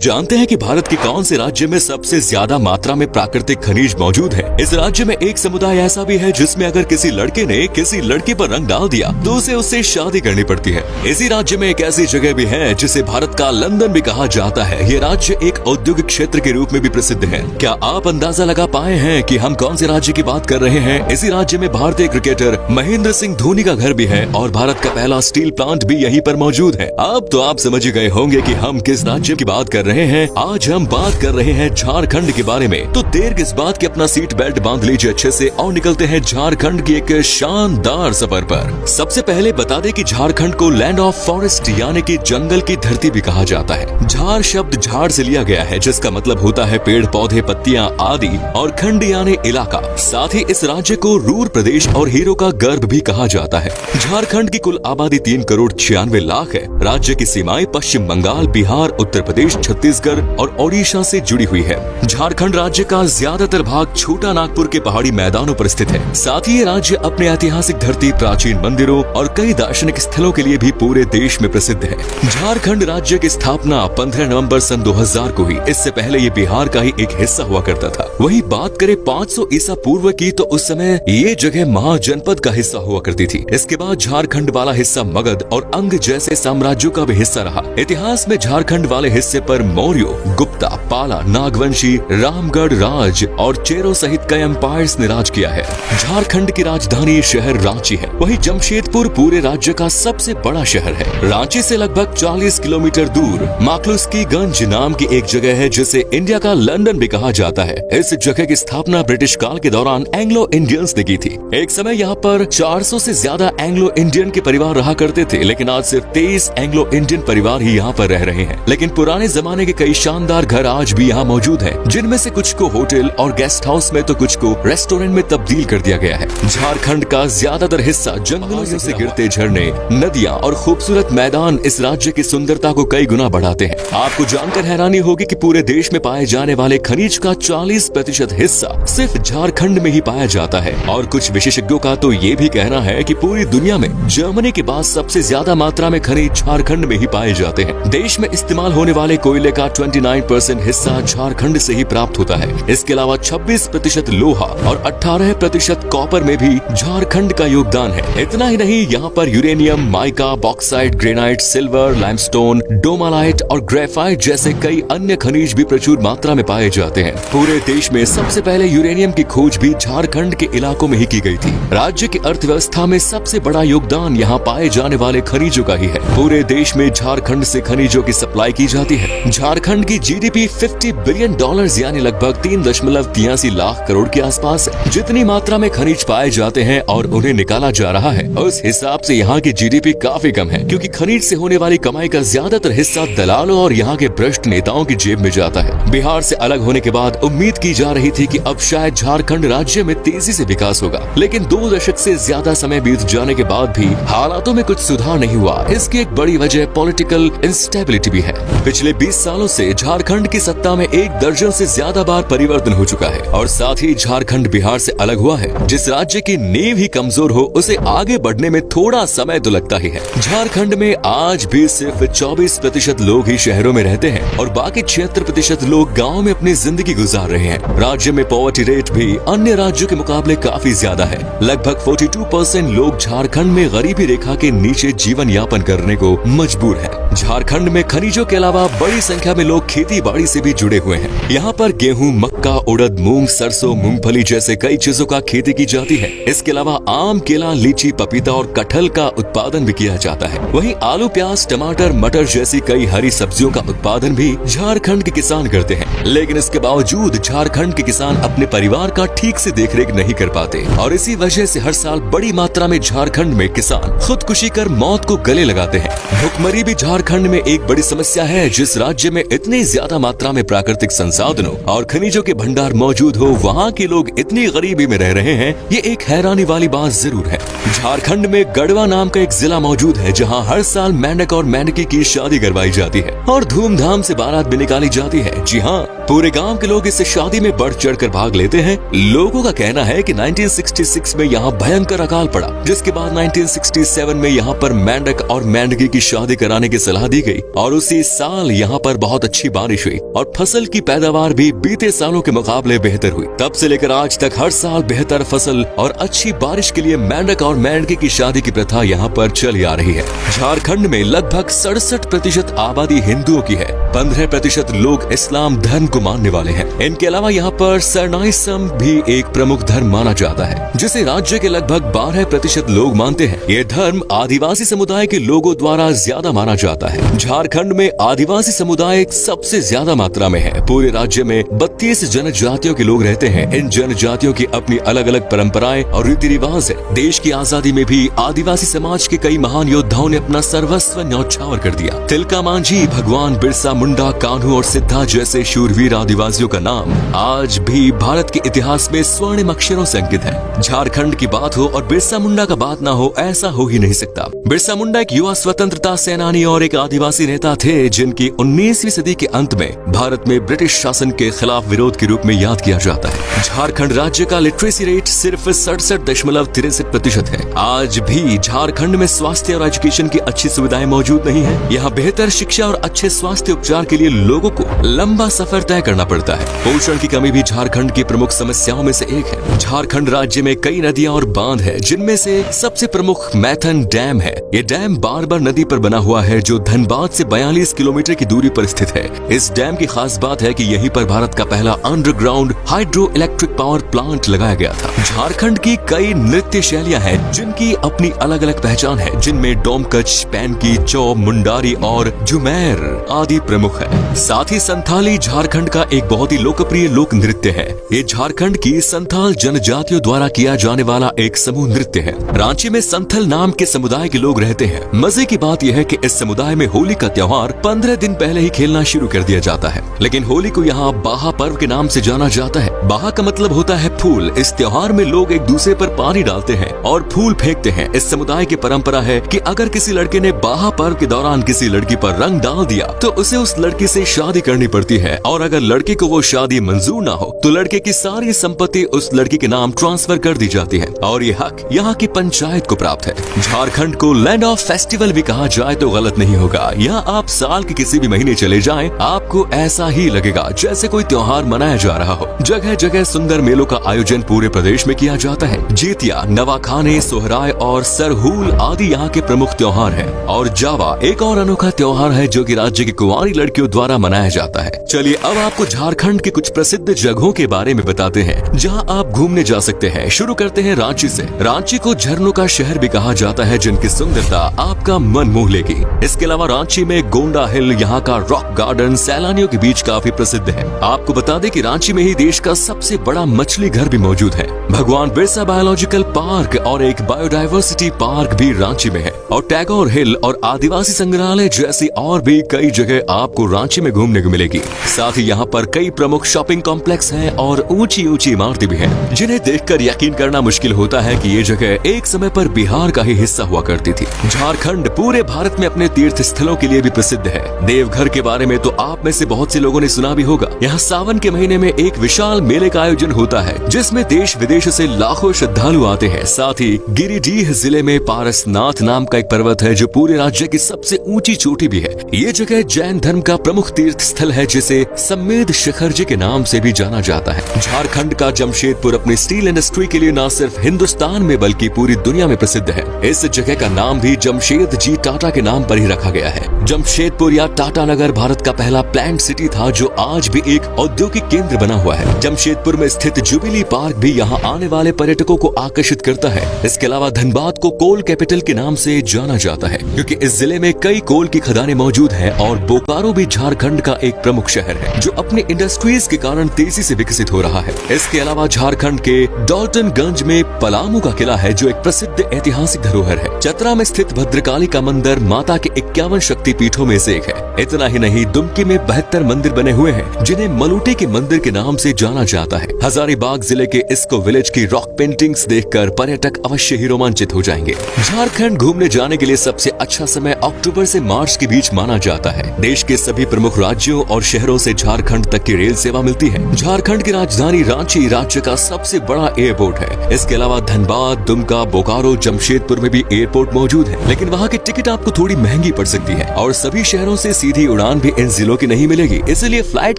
जानते हैं कि भारत के कौन से राज्य में सबसे ज्यादा मात्रा में प्राकृतिक खनिज मौजूद है? इस राज्य में एक समुदाय ऐसा भी है जिसमें अगर किसी लड़के ने किसी लड़की पर रंग डाल दिया तो उसे उससे शादी करनी पड़ती है। इसी राज्य में एक ऐसी जगह भी है जिसे भारत का लंदन भी कहा जाता है। ये राज्य एक औद्योगिक क्षेत्र के रूप में भी प्रसिद्ध है। क्या आप अंदाजा लगा पाए हैं कि हम कौन से राज्य की बात कर रहे हैं? इसी राज्य में भारतीय क्रिकेटर महेंद्र सिंह धोनी का घर भी है और भारत का पहला स्टील प्लांट भी यहीं पर मौजूद है। अब तो आप समझ गए होंगे कि हम किस राज्य की बात कर रहे हैं। आज हम बात कर रहे हैं झारखंड के बारे में। तो देर किस बात की, अपना सीट बेल्ट बांध लीजिए अच्छे से और निकलते हैं झारखंड की एक शानदार सफर पर। सबसे पहले बता दें कि झारखंड को लैंड ऑफ फॉरेस्ट यानी कि जंगल की धरती भी कहा जाता है। झार शब्द झाड़ से लिया गया है जिसका मतलब होता है पेड़ पौधे पत्तियां आदि, और खंड यानी इलाका। साथ ही इस राज्य को रूर प्रदेश और हीरो का गर्भ भी कहा जाता है। झारखंड की कुल आबादी 3,96,00,000 है। राज्य की सीमाएं पश्चिम बंगाल, बिहार, उत्तर प्रदेश, छत्तीसगढ़ और ओडिशा से जुड़ी हुई है। झारखंड राज्य का ज्यादातर भाग छोटा नागपुर के पहाड़ी मैदानों पर स्थित है। साथ ही ये राज्य अपने ऐतिहासिक धरती, प्राचीन मंदिरों और कई दार्शनिक स्थलों के लिए भी पूरे देश में प्रसिद्ध है। झारखंड राज्य की स्थापना 15 नवंबर सन 2000 को हुई। इससे पहले ये बिहार का ही एक हिस्सा हुआ करता था। वही बात करें 500 ईसा पूर्व की तो उस समय ये जगह महाजनपद का हिस्सा हुआ करती थी। इसके बाद झारखंड वाला हिस्सा मगध और अंग जैसे साम्राज्यों का भी हिस्सा रहा। इतिहास में झारखंड वाले हिस्से पर मौर्य, गुप्ता, पाला, नागवंशी, रामगढ़ राज और चेरो सहित कई एम्पायर्स ने राज किया है। झारखंड की राजधानी शहर रांची है। वही जमशेदपुर पूरे राज्य का सबसे बड़ा शहर है। रांची से लगभग 40 किलोमीटर दूर माकलुस्कीगंज नाम की एक जगह है जिसे इंडिया का लंदन भी कहा जाता है। इस जगह की स्थापना ब्रिटिश काल के दौरान एंग्लो इंडियंस ने की थी। एक समय यहाँ पर 400 से ज्यादा एंग्लो इंडियन के परिवार रहा करते थे, लेकिन आज सिर्फ 23 एंग्लो इंडियन परिवार ही यहाँ पर रह रहे हैं। लेकिन पुराने जमाने के कई शानदार घर आज भी यहाँ मौजूद हैं, जिनमें से कुछ को होटल और गेस्ट हाउस में तो कुछ को रेस्टोरेंट में तब्दील कर दिया गया है। झारखंड का ज्यादातर हिस्सा जंगलों से गिरते झरने, नदियाँ और खूबसूरत मैदान इस राज्य की सुंदरता को कई गुना बढ़ाते हैं। आपको जानकर हैरानी होगी कि पूरे देश में पाए जाने वाले खनिज का 40% हिस्सा सिर्फ झारखंड में ही पाया जाता है। और कुछ विशेषज्ञों का तो ये भी कहना है कि पूरी दुनिया में जर्मनी के बाद सबसे ज्यादा मात्रा में खनिज झारखंड में ही पाए जाते हैं। देश में इस्तेमाल होने वाले कोयले का 29% हिस्सा झारखंड से ही प्राप्त होता है। इसके अलावा 26% लोहा और 18% कॉपर में भी झारखंड का योगदान है। इतना ही नहीं, यहाँ पर uranium, mica, bauxite, granite, silver, limestone, dolomite और ग्रेफाइट जैसे कई अन्य खनिज भी प्रचुर मात्रा में पाए जाते हैं। पूरे देश में सबसे पहले यूरेनियम की खोज भी झारखंड के इलाकों में ही की गई थी। राज्य की अर्थव्यवस्था में सबसे बड़ा योगदान यहाँ पाए जाने वाले खनिजों का ही है। पूरे देश में झारखंड से खनिजों की सप्लाई की जाती है। झारखंड की जीडीपी $50 बिलियन यानी लगभग 3.83 लाख करोड़ के आसपास है। जितनी मात्रा में खनिज पाए जाते हैं और उन्हें निकाला जा रहा है, उस हिसाब से यहाँ की जीडीपी काफी कम है, क्योंकि खनिज से होने वाली कमाई का ज्यादातर हिस्सा दलालों और यहाँ के भ्रष्ट नेताओं की जेब में जाता है। बिहार से अलग होने के बाद उम्मीद की जा रही थी कि अब शायद झारखंड राज्य में तेजी से विकास होगा, लेकिन 2 दशक से ज्यादा समय बीत जाने के बाद भी हालातों में कुछ सुधार नहीं हुआ। इसकी एक बड़ी वजह पॉलिटिकल इंस्टेबिलिटी भी है। पिछले 20 सालों से झारखंड की सत्ता में 1 दर्जन से ज्यादा बार परिवर्तन हो चुका है और साथ ही झारखंड बिहार से अलग हुआ है। जिस राज्य की नींव ही कमजोर हो, उसे आगे बढ़ने में थोड़ा समय तो लगता ही है। झारखंड में आज भी सिर्फ 24% लोग ही शहरों में रहते हैं और बाकी 76% लोग गाँव में अपनी जिंदगी गुजार रहे हैं। राज्य में पॉवर्टी रेट भी अन्य राज्यों के मुकाबले काफी ज्यादा है। लगभग 42% लोग झारखंड में गरीबी रेखा के नीचे जीवन यापन करने को मजबूर है। झारखंड में खनिजों के अलावा बड़ी संख्या में लोग खेती बाड़ी से भी जुड़े हुए हैं। यहाँ पर गेहूं, मक्का, उड़द, मूंग, सरसों, मूंगफली जैसे कई चीजों का खेती की जाती है। इसके अलावा आम, केला, लीची, पपीता और कटहल का उत्पादन भी किया जाता है। वहीं आलू, प्याज, टमाटर, मटर जैसी कई हरी सब्जियों का उत्पादन भी झारखंड के किसान करते हैं। लेकिन इसके बावजूद झारखंड के किसान अपने परिवार का ठीक से देखरेख नहीं कर पाते और इसी वजह से हर साल बड़ी मात्रा में झारखंड में किसान खुदकुशी कर मौत को गले लगाते हैं। भुखमरी भी झारखंड में एक बड़ी समस्या है। जिस राज्य में इतनी ज्यादा मात्रा में प्राकृतिक संसाधनों और खनिजों के भंडार मौजूद हो, वहाँ के लोग इतनी गरीबी में रह रहे हैं, ये एक हैरानी वाली बात जरूर है। झारखंड में गढ़वा नाम का एक जिला मौजूद है जहाँ हर साल मेंढक और मेंढकी की शादी करवाई जाती है और धूमधाम से बारात भी निकाली जाती है। जी हाँ, पूरे गांव के लोग इस शादी में बढ़ चढ़कर भाग लेते हैं। लोगों का कहना है कि 1966 में यहाँ भयंकर अकाल पड़ा, जिसके बाद 1967 में यहाँ पर मेंढक और मेंढकी की शादी कराने की सलाह दी गई और उसी साल यहाँ पर बहुत अच्छी बारिश हुई और फसल की पैदावार भी बीते सालों के मुकाबले बेहतर हुई। तब से लेकर आज तक हर साल बेहतर फसल और अच्छी बारिश के लिए मेंढक और मेंढकी की शादी की प्रथा यहाँ पर चली आ रही है। झारखंड में लगभग 67% आबादी हिंदुओं की है, 15% लोग इस्लाम धर्म को मानने वाले हैं। इनके अलावा यहाँ पर सरनाइसम भी एक प्रमुख धर्म माना जाता है, जिसे राज्य के लगभग 12% लोग मानते हैं। ये धर्म आदिवासी समुदाय के लोगों द्वारा ज्यादा माना जाता है। झारखंड में आदिवासी समुदाय सबसे ज्यादा मात्रा में है। पूरे राज्य में 32 जनजातियों के लोग रहते हैं। इन जनजातियों की अपनी अलग अलग परंपराएं और रीति रिवाज है। देश की आजादी में भी आदिवासी समाज के कई महान योद्धाओं ने अपना सर्वस्व न्यौछावर कर दिया। तिलका मांझी, भगवान बिरसा मुंडा, कान्हू और सिद्धा जैसे शूरवीर आदिवासियों का नाम आज भी भारत के इतिहास में स्वर्णिम अक्षरों से अंकित है। झारखंड की बात हो और बिरसा मुंडा का बात ना हो, ऐसा हो ही नहीं सकता। बिरसा मुंडा एक युवा स्वतंत्रता सेनानी और एक आदिवासी नेता थे, जिनकी 19वीं सदी के अंत में भारत में ब्रिटिश शासन के खिलाफ विरोध के रूप में याद किया जाता है। झारखंड राज्य का लिटरेसी रेट सिर्फ 67.63% है। आज भी झारखंड में स्वास्थ्य और एजुकेशन की अच्छी सुविधाएं मौजूद नहीं है। यहाँ बेहतर शिक्षा और अच्छे स्वास्थ्य उपचार के लिए लोगों को लंबा सफर तय करना पड़ता है। पोषण की कमी भी झारखंड की प्रमुख समस्याओं में से एक है। झारखंड राज्य में कई नदियां और बांध है, जिनमें से सबसे प्रमुख मैथन डैम है। ये डैम बारबर नदी पर बना हुआ है, जो धनबाद से 42 किलोमीटर की दूरी पर स्थित है। इस डैम की खास बात है कि यहीं पर भारत का पहला underground hydro electric power plant लगाया गया था। झारखंड की कई नृत्य शैलियां हैं, जिनकी अपनी अलग अलग पहचान है, जिनमें डोमकच, पैनकी, चौ, मुंडारी और झुमेर आदि प्रमुख है। साथ ही संथाली झारखंड का एक बहुत ही लोकप्रिय लोक नृत्य है। ये झारखंड की संथाल जनजातियों द्वारा किया जाने वाला एक समूह नृत्य है। रांची में संथल नाम के समुदाय के लोग रहते हैं। मजे की बात यह है कि इस समुदाय में होली का त्योहार 15 दिन पहले ही खेलना शुरू कर दिया जाता है। लेकिन होली को यहाँ बाहा पर्व के नाम से जाना जाता है। बाहा का मतलब होता है फूल। इस त्योहार में लोग एक दूसरे पर पानी डालते हैं और फूल फेंकते हैं। इस समुदाय की परंपरा है कि अगर किसी लड़के ने बाहा पर्व के दौरान किसी लड़की पर रंग डाल दिया तो उसे उस लड़की से शादी करनी पड़ती है, और अगर लड़के को वो शादी मंजूर ना हो तो लड़के की सारी संपत्ति उस लड़की के नाम ट्रांसफर कर दी जाती है और ये हक यहाँ की पंचायत को प्राप्त है। झारखंड को लैंड ऑफ फेस्टिवल भी कहा जाए तो गलत नहीं होगा। यहाँ आप साल के किसी भी महीने चले जाएं, आपको ऐसा ही लगेगा जैसे कोई त्योहार मनाया जा रहा हो। जगह जगह सुंदर मेलों का आयोजन पूरे प्रदेश में किया जाता है। जीतिया, नवाखाने, सोहराय और सरहूल आदि यहाँ के प्रमुख त्योहार हैं। और जावा एक और अनोखा त्योहार है जो कि राज्य की कुंवारी लड़कियों द्वारा मनाया जाता है। चलिए अब आपको झारखंड के कुछ प्रसिद्ध जगहों के बारे में बताते हैं जहाँ आप घूमने जा सकते हैं। शुरू करते हैं रांची से। रांची को झरनों का शहर भी कहा जाता है, जिनकी सुंदरता आपका मन मोह लेगी। इसके अलावा रांची में गोंडा हिल, यहाँ का रॉक गार्डन सैलानियों के बीच काफी प्रसिद्ध है। आपको बता दें कि रांची में ही देश का सबसे बड़ा मछली घर भी मौजूद है। भगवान बिरसा बायोलॉजिकल पार्क और एक बायोडायवर्सिटी पार्क भी रांची में है, और टैगोर हिल और आदिवासी संग्रहालय जैसी और भी कई जगह आपको रांची में घूमने को मिलेगी। साथ ही यहाँ पर कई प्रमुख शॉपिंग कॉम्प्लेक्स हैं और ऊंची ऊंची इमारतें भी हैं, जिन्हें देखकर यकीन करना मुश्किल होता है कि ये जगह एक समय पर बिहार का ही हिस्सा हुआ करती थी। झारखंड पूरे भारत में अपने तीर्थ स्थलों के लिए भी प्रसिद्ध है। देवघर के बारे में तो आप में से बहुत से लोगों ने सुना भी होगा। यहाँ सावन के महीने में एक विशाल मेले का आयोजन होता है, जिसमें देश विदेश से लाखों श्रद्धालु आते हैं। साथ ही गिरिडीह जिले में पारसनाथ नाम का एक पर्वत है, जो पूरे राज्य की सबसे ऊंची चोटी भी है। ये जगह जैन धर्म का प्रमुख तीर्थ स्थल है, जिसे सम्मेद शिखर जी के नाम से भी जाना जाता है। झारखंड का जमशेदपुर अपनी स्टील इंडस्ट्री के लिए न सिर्फ हिंदुस्तान में बल्कि पूरी दुनिया में प्रसिद्ध है। इस जगह का नाम भी जमशेद जी टाटा के नाम पर ही रखा गया है। जमशेदपुर या टाटा नगर भारत का पहला प्लांट सिटी था, जो आज भी एक औद्योगिक केंद्र बना हुआ है। जमशेदपुर में स्थित जुबिली पार्क भी यहाँ आने वाले पर्यटकों को आकर्षित करता है। इसके अलावा धनबाद को कोल कैपिटल के नाम से जाना जाता है क्योंकि इस जिले में कई कोल की खदानें मौजूद हैं और बोकारो भी झारखंड का एक प्रमुख शहर है जो अपने इंडस्ट्रीज के कारण तेजी से विकसित हो रहा है। इसके अलावा झारखंड के डॉल्टनगंज में पलामू का किला है जो एक प्रसिद्ध ऐतिहासिक धरोहर है। चतरा में स्थित भद्रकाली का मंदिर माता के 51 शक्तिपीठों में से एक है। इतना ही नहीं, दुमकी में 72 मंदिर बने हुए हैं जिन्हें मलूटे के मंदिर के नाम से जाना जाता है। हजारीबाग जिले के इस्को विलेज की रॉक पेंटिंग्स देखकर पर्यटक अवश्य ही रोमांचित हो जाएंगे। झारखंड घूमने जाने के लिए सबसे अच्छा समय अक्टूबर से मार्च के बीच माना जाता है। देश के सभी प्रमुख राज्यों और शहरों से झारखंड तक की रेल सेवा मिलती है। झारखंड की राजधानी रांची राज्य का सबसे बड़ा एयरपोर्ट है। इसके अलावा धनबाद, दुमका, बोकारो, जमशेदपुर में भी एयरपोर्ट मौजूद है, लेकिन वहाँ की टिकट आपको थोड़ी महंगी पड़ सकती है और सभी शहरों से सीधी उड़ान भी इन जिलों की नहीं मिलेगी। इसलिए फ्लाइट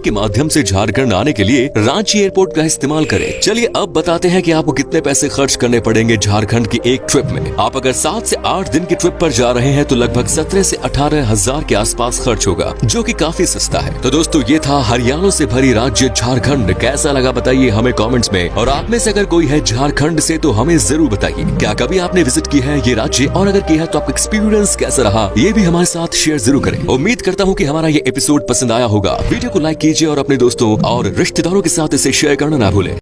के माध्यम से झारखंड आने के लिए रांची एयरपोर्ट का इस्तेमाल करें। चलिए अब बताते हैं कि आपको कितने पैसे खर्च करने पड़ेंगे झारखंड की एक ट्रिप में। आप अगर 7 से 8 दिन की ट्रिप पर जा रहे हैं तो लगभग 17 से 18 हजार के आसपास खर्च होगा, जो कि काफी सस्ता है। तो दोस्तों, ये था हरियाणा से भरी राज्य झारखंड। कैसा लगा बताइए हमें कमेंट्स में, और आप में से अगर कोई है झारखंड से तो हमें जरूर बताइए। क्या कभी आपने विजिट की है ये राज्य, और अगर किया है तो आपका एक्सपीरियंस कैसा रहा ये भी हमारे साथ शेयर जरूर करें। उम्मीद करता हूँ कि हमारा ये एपिसोड पसंद आया होगा। वीडियो को लाइक कीजिए और अपने दोस्तों और रिश्तेदारों के साथ इसे शेयर करना ना भूलें।